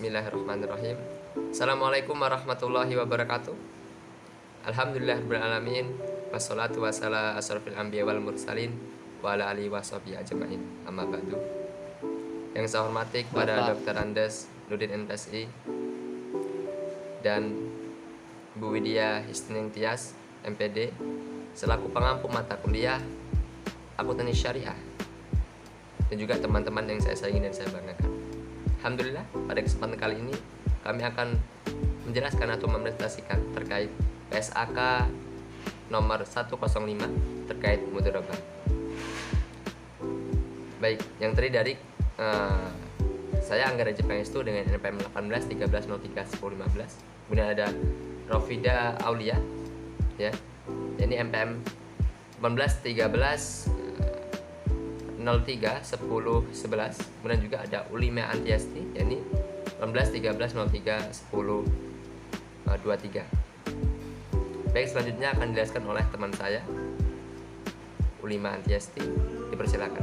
Bismillahirrahmanirrahim. Assalamualaikum warahmatullahi wabarakatuh. Alhamdulillahirrahmanirrahim. Wassalatu wassalamu asrofil anbiya wal mursalin wa ala alihi washabihi ajmain. Amma ba'du. Yang saya hormati kepada Dr. Andes Nurdin MPSI dan Bu Widya Hisning Tias MPD selaku pengampu mata kuliah Akuntansi Syariah, dan juga teman-teman yang saya sayangi dan saya banggakan. Alhamdulillah, pada kesempatan kali ini kami akan menjelaskan atau mempresentasikan terkait PSAK nomor 105 terkait mudharabah. Baik, yang terdiri dari saya Angga Raja Pangestu dengan NPM 18 13 03 10 15. Kemudian ada Rofida Aulia ya. Ini NPM 18 13 03 10 11. Kemudian juga ada Ulima Antiasti, yakni 18 13 03 10 23. Baik, selanjutnya akan dijelaskan oleh teman saya Ulima Antiasti. Dipersilakan.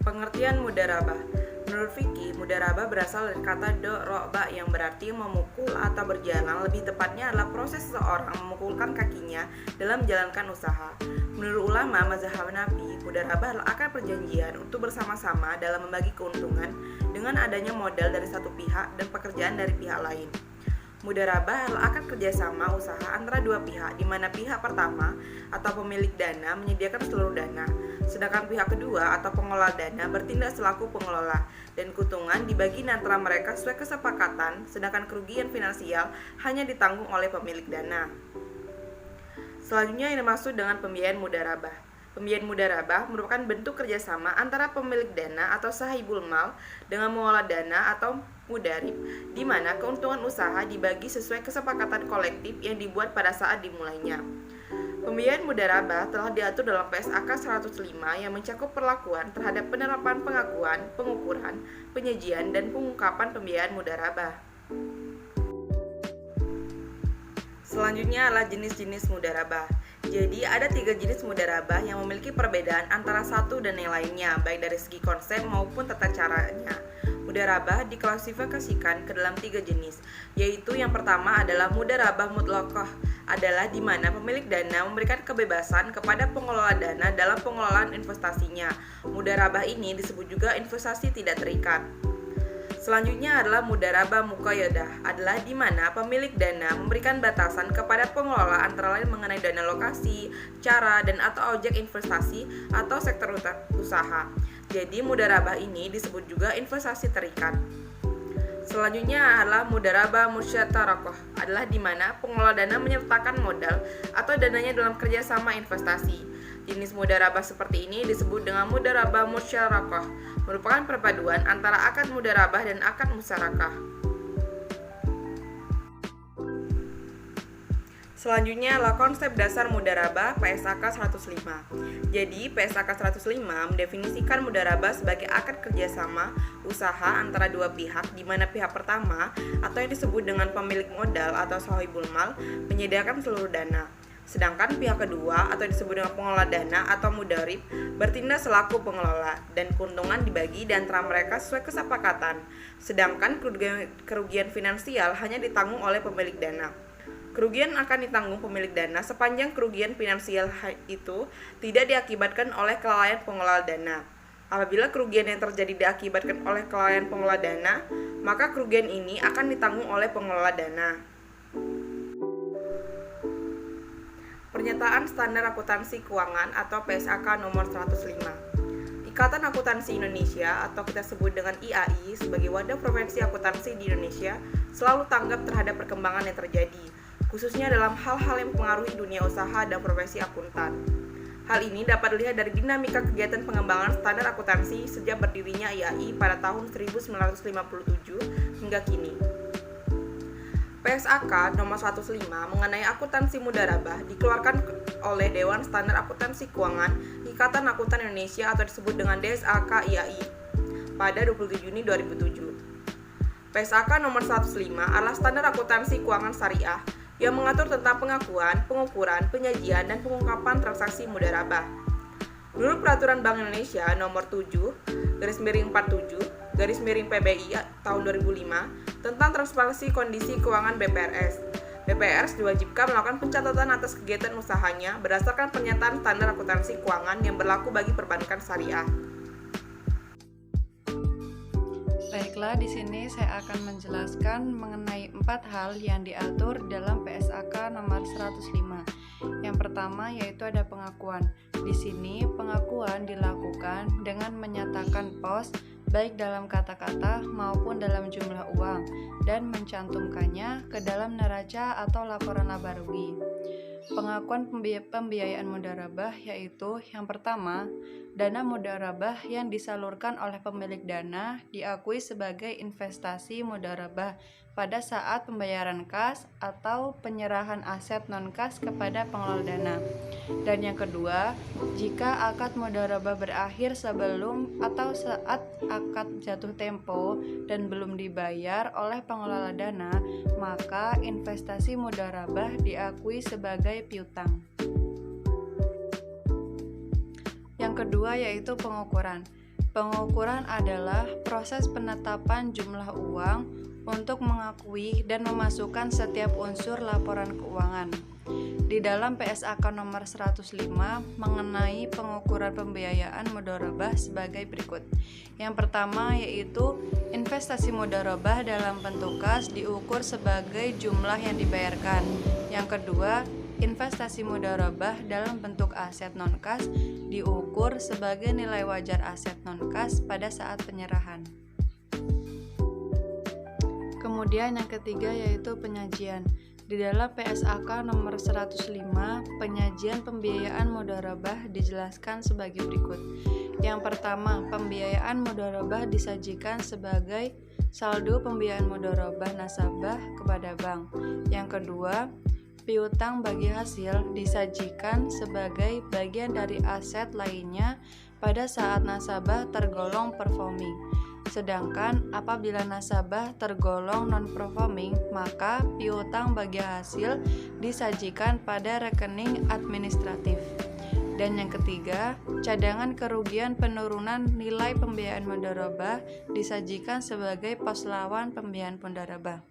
Pengertian mudharabah. Menurut fikih, mudharabah berasal dari kata do-ro'ba yang berarti memukul atau berjalan. Lebih tepatnya adalah proses seseorang memukulkan kakinya dalam menjalankan usaha. Menurut ulama mazhab Hanafi, mudharabah adalah akad perjanjian untuk bersama-sama dalam membagi keuntungan dengan adanya modal dari satu pihak dan pekerjaan dari pihak lain. Mudharabah adalah akad kerjasama usaha antara dua pihak, di mana pihak pertama atau pemilik dana menyediakan seluruh dana, sedangkan pihak kedua atau pengelola dana bertindak selaku pengelola, dan keuntungan dibagi antara mereka sesuai kesepakatan, sedangkan kerugian finansial hanya ditanggung oleh pemilik dana. Selanjutnya yang dimaksud dengan pembiayaan mudharabah. Pembiayaan mudharabah merupakan bentuk kerjasama antara pemilik dana atau sahibul mal dengan mengelola dana atau mudarib, di mana keuntungan usaha dibagi sesuai kesepakatan kolektif yang dibuat pada saat dimulainya. Pembiayaan mudharabah telah diatur dalam PSAK 105 yang mencakup perlakuan terhadap penerapan pengakuan, pengukuran, penyajian, dan pengungkapan pembiayaan mudharabah. Selanjutnya adalah jenis-jenis mudharabah. Jadi ada 3 jenis mudharabah yang memiliki perbedaan antara satu dan yang lainnya, baik dari segi konsep maupun tata caranya. Mudharabah diklasifikasikan ke dalam 3 jenis, yaitu yang pertama adalah mudharabah mutlaqah, adalah di mana pemilik dana memberikan kebebasan kepada pengelola dana dalam pengelolaan investasinya. Mudharabah ini disebut juga investasi tidak terikat. Selanjutnya adalah mudharabah muqayyadah, adalah di mana pemilik dana memberikan batasan kepada pengelola antara lain mengenai dana lokasi, cara, dan atau objek investasi atau sektor usaha. Jadi mudharabah ini disebut juga investasi terikat. Selanjutnya adalah mudharabah musyatarakah, adalah di mana pengelola dana menyertakan modal atau dananya dalam kerjasama investasi. Jenis mudharabah seperti ini disebut dengan mudharabah musyarakah, merupakan perpaduan antara akad mudharabah dan akad musyarakah. Selanjutnya adalah konsep dasar mudharabah PSAK 105. Jadi PSAK 105 mendefinisikan mudharabah sebagai akad kerjasama usaha antara dua pihak, di mana pihak pertama atau yang disebut dengan pemilik modal atau sahibul mal menyediakan seluruh dana, sedangkan pihak kedua atau disebut dengan pengelola dana atau mudarib bertindak selaku pengelola, dan keuntungan dibagi di antara mereka sesuai kesepakatan, sedangkan kerugian finansial hanya ditanggung oleh pemilik dana. Kerugian akan ditanggung pemilik dana sepanjang kerugian finansial itu tidak diakibatkan oleh kelalaian pengelola dana. Apabila kerugian yang terjadi diakibatkan oleh kelalaian pengelola dana, maka kerugian ini akan ditanggung oleh pengelola dana. Pernyataan Standar Akuntansi Keuangan atau PSAK nomor 105. Ikatan Akuntansi Indonesia atau kita sebut dengan IAI sebagai wadah profesi akuntansi di Indonesia selalu tanggap terhadap perkembangan yang terjadi, khususnya dalam hal-hal yang mempengaruhi dunia usaha dan profesi akuntan. Hal ini dapat dilihat dari dinamika kegiatan pengembangan standar akuntansi sejak berdirinya IAI pada tahun 1957 hingga kini. PSAK nomor 105 mengenai akuntansi mudharabah dikeluarkan oleh Dewan Standar Akuntansi Keuangan Ikatan Akuntan Indonesia atau disebut dengan DSAK IAI pada 27 Juni 2007. PSAK nomor 105 adalah standar akuntansi keuangan syariah yang mengatur tentang pengakuan, pengukuran, penyajian, dan pengungkapan transaksi mudharabah. Menurut Peraturan Bank Indonesia Nomor 7 PBI tahun 2005 tentang transparansi kondisi keuangan BPRS. BPRS diwajibkan melakukan pencatatan atas kegiatan usahanya berdasarkan pernyataan standar akuntansi keuangan yang berlaku bagi perbankan syariah. Baiklah, di sini saya akan menjelaskan mengenai 4 hal yang diatur dalam PSAK nomor 105. Yang pertama yaitu ada pengakuan. Di sini pengakuan dilakukan dengan menyatakan pos baik dalam kata-kata maupun dalam jumlah uang dan mencantumkannya ke dalam neraca atau laporan laba rugi. Pengakuan pembiayaan mudharabah yaitu yang pertama, dana mudharabah yang disalurkan oleh pemilik dana diakui sebagai investasi mudharabah pada saat pembayaran kas atau penyerahan aset non-kas kepada pengelola dana. Dan yang kedua, jika akad mudharabah berakhir sebelum atau saat akad jatuh tempo dan belum dibayar oleh pengelola dana, maka investasi mudharabah diakui sebagai piutang. Yang kedua yaitu pengukuran. Pengukuran adalah proses penetapan jumlah uang untuk mengakui dan memasukkan setiap unsur laporan keuangan. Di dalam PSAK nomor 105 mengenai pengukuran pembiayaan mudharabah sebagai berikut. Yang pertama yaitu investasi mudharabah dalam bentuk kas diukur sebagai jumlah yang dibayarkan. Yang kedua, investasi mudharabah dalam bentuk aset non-kas diukur sebagai nilai wajar aset non-kas pada saat penyerahan. Kemudian yang ketiga yaitu penyajian. Di dalam PSAK nomor 105, penyajian pembiayaan mudharabah dijelaskan sebagai berikut. Yang pertama, pembiayaan mudharabah disajikan sebagai saldo pembiayaan mudharabah nasabah kepada bank. Yang kedua, piutang bagi hasil disajikan sebagai bagian dari aset lainnya pada saat nasabah tergolong performing. Sedangkan apabila nasabah tergolong non-performing, maka piutang bagi hasil disajikan pada rekening administratif. Dan yang ketiga, cadangan kerugian penurunan nilai pembiayaan mudharabah disajikan sebagai pos lawan pembiayaan mudharabah.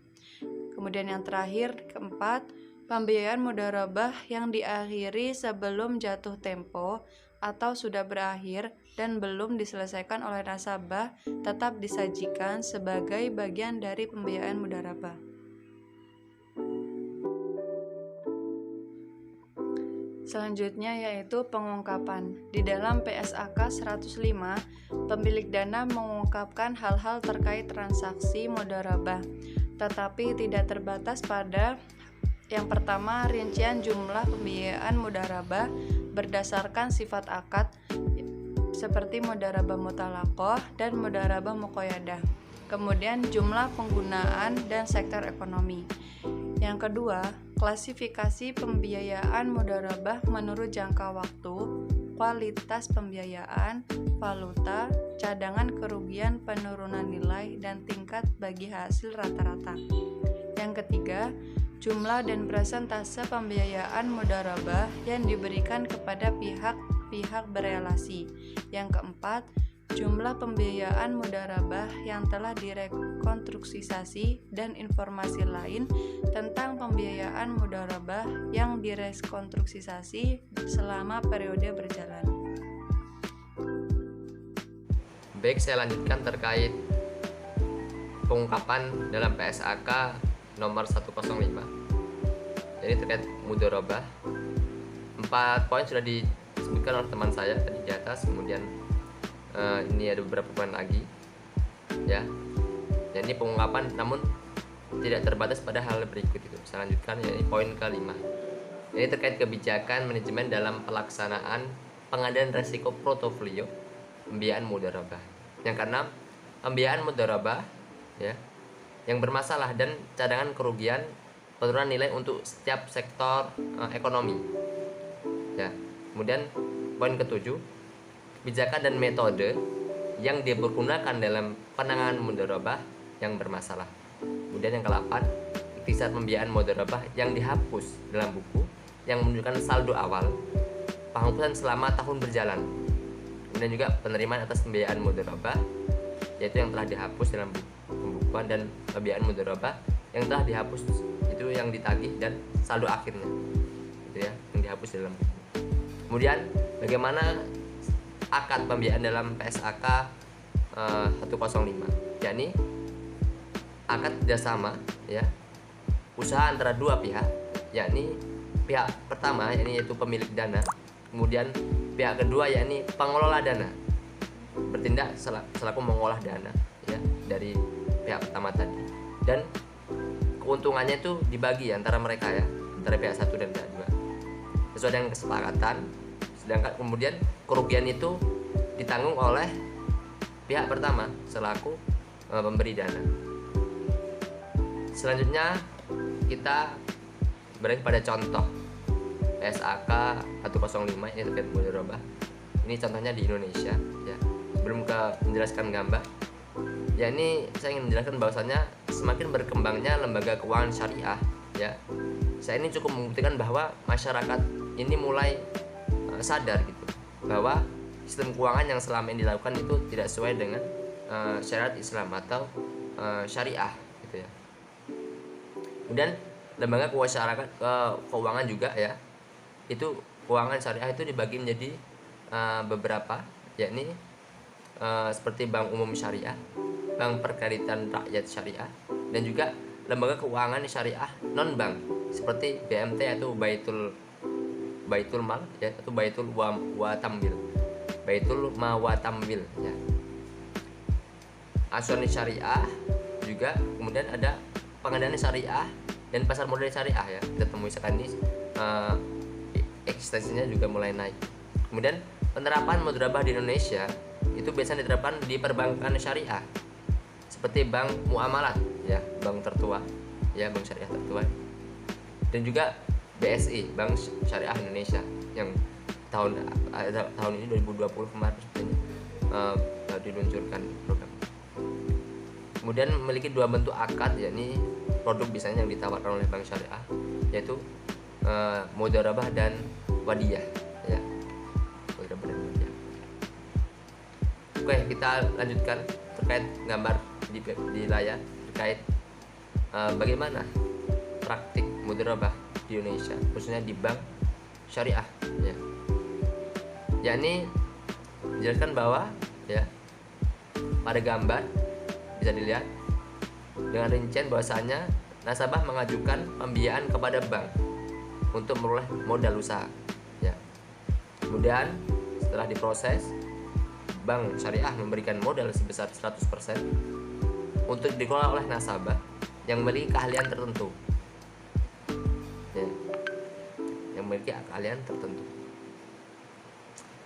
Kemudian yang terakhir, keempat, pembiayaan mudharabah yang diakhiri sebelum jatuh tempo atau sudah berakhir dan belum diselesaikan oleh nasabah tetap disajikan sebagai bagian dari pembiayaan mudharabah. Selanjutnya yaitu pengungkapan. Di dalam PSAK 105, pemilik dana mengungkapkan hal-hal terkait transaksi mudharabah, tetapi tidak terbatas pada yang pertama, rincian jumlah pembiayaan mudharabah berdasarkan sifat akad seperti mudharabah mutalaqoh dan mudharabah muqayyadah. Kemudian jumlah penggunaan dan sektor ekonomi. Yang kedua, klasifikasi pembiayaan mudharabah menurut jangka waktu, kualitas pembiayaan, valuta, cadangan kerugian penurunan nilai, dan tingkat bagi hasil rata-rata. Yang ketiga, jumlah dan persentase pembiayaan mudharabah yang diberikan kepada pihak-pihak berelasi. Yang keempat, jumlah pembiayaan mudharabah yang telah direkonstruksisasi dan informasi lain tentang pembiayaan mudharabah yang direkonstruksisasi selama periode berjalan. Baik, saya lanjutkan terkait pengungkapan dalam PSAK nomor 105. Jadi terkait mudharabah, 4 poin sudah disebutkan oleh teman saya tadi di atas. Kemudian ini ada beberapa poin lagi, ya. Dan ini pengungkapan namun tidak terbatas pada hal berikut itu. Saya lanjutkan, ini poin kelima. Ini terkait kebijakan manajemen dalam pelaksanaan pengadaan resiko portofolio pembiayaan mudharabah. Yang keenam, pembiayaan mudharabah, ya, yang bermasalah dan cadangan kerugian penurunan nilai untuk setiap sektor ekonomi. Ya. Kemudian poin ketujuh, kebijakan dan metode yang dipergunakan dalam penanganan mudharabah yang bermasalah. Kemudian yang ke-8, ikhtisar pembiayaan mudharabah yang dihapus dalam buku yang menunjukkan saldo awal penghapusan selama tahun berjalan. Kemudian Kemudian juga penerimaan atas pembiayaan mudharabah, yaitu yang telah dihapus dalam pembukuan, dan pembiayaan mudharabah yang telah dihapus itu yang ditagih dan saldo akhirnya, gitu ya, yang dihapus dalam buku. Kemudian bagaimana akad pembiayaan dalam PSAK 105, yakni akad kerjasama ya usaha antara dua pihak, yakni pihak pertama yaitu pemilik dana, kemudian pihak kedua yakni pengelola dana bertindak selaku mengolah dana ya dari pihak pertama tadi, dan keuntungannya itu dibagi antara mereka ya, antara pihak satu dan pihak dua sesuai dengan kesepakatan, sedangkan kemudian kerugian itu ditanggung oleh pihak pertama selaku pemberi dana. Selanjutnya kita beralih pada contoh PSAK 105 ini terkait mudharabah. Ini contohnya di Indonesia ya. Sebelum menjelaskan gambar, ya ini saya ingin menjelaskan bahwasannya semakin berkembangnya lembaga keuangan syariah ya. Saya ini cukup membuktikan bahwa masyarakat ini mulai sadar gitu bahwa sistem keuangan yang selama ini dilakukan itu tidak sesuai dengan syariat Islam atau syariah gitu ya. Kemudian lembaga keuangan juga ya, itu keuangan syariah itu dibagi menjadi beberapa, yakni seperti bank umum syariah, bank perkreditan rakyat syariah, dan juga lembaga keuangan syariah non bank seperti BMT atau Baitul Mal ya, atau Baitul Watambil, Baitul Mawatambil ya. Asuransi syariah juga, kemudian ada pengadaan syariah dan pasar modal syariah ya, kita temui sekarang ini eksistensinya juga mulai naik. Kemudian penerapan mudharabah di Indonesia itu biasanya diterapkan di perbankan syariah seperti bank muamalat ya, bank tertua ya, bank syariah tertua, dan juga BSI, Bank Syariah Indonesia, yang tahun ini 2020 kemarin sepertinya diluncurkan program. Kemudian memiliki dua bentuk akad, yakni produk biasanya yang ditawarkan oleh bank syariah, yaitu mudharabah dan wadiyah ya, mudharabah dan wadiyah. Oke, kita lanjutkan terkait gambar di layar terkait bagaimana praktik mudharabah di Indonesia, khususnya di bank syariah ya. Yakni menjelaskan bahwa ya pada gambar bisa dilihat dengan rincian bahwasanya nasabah mengajukan pembiayaan kepada bank untuk memperoleh modal usaha ya. Kemudian setelah diproses, bank syariah memberikan modal sebesar 100% untuk dikelola oleh nasabah yang memiliki keahlian tertentu ya, yang memiliki keahlian tertentu.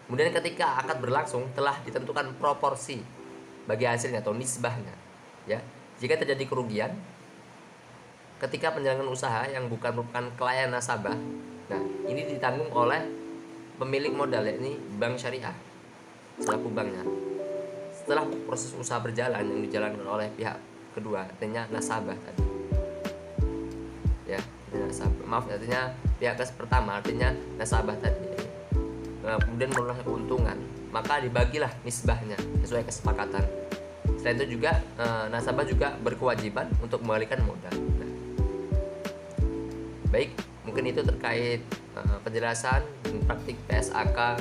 Kemudian ketika akad berlangsung telah ditentukan proporsi bagi hasilnya atau nisbahnya ya. Jika terjadi kerugian ketika penjalangan usaha yang bukan merupakan klien nasabah, nah ini ditanggung oleh pemilik modal, yakni bank syariah selaku banknya. Setelah proses usaha berjalan yang dijalankan oleh pihak kedua, artinya nasabah tadi ya, artinya pihak pertama, artinya nasabah tadi, kemudian memperoleh keuntungan, maka dibagilah nisbahnya sesuai kesepakatan. Selain itu juga nasabah juga berkewajiban untuk mengembalikan modal. Nah, baik, mungkin itu terkait penjelasan dan praktik PSAK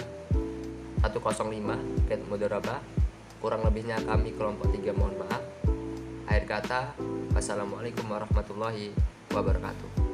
105 terkait mudharabah. Kurang lebihnya kami kelompok 3 mohon maaf. Akhir kata, wassalamualaikum warahmatullahi wabarakatuh.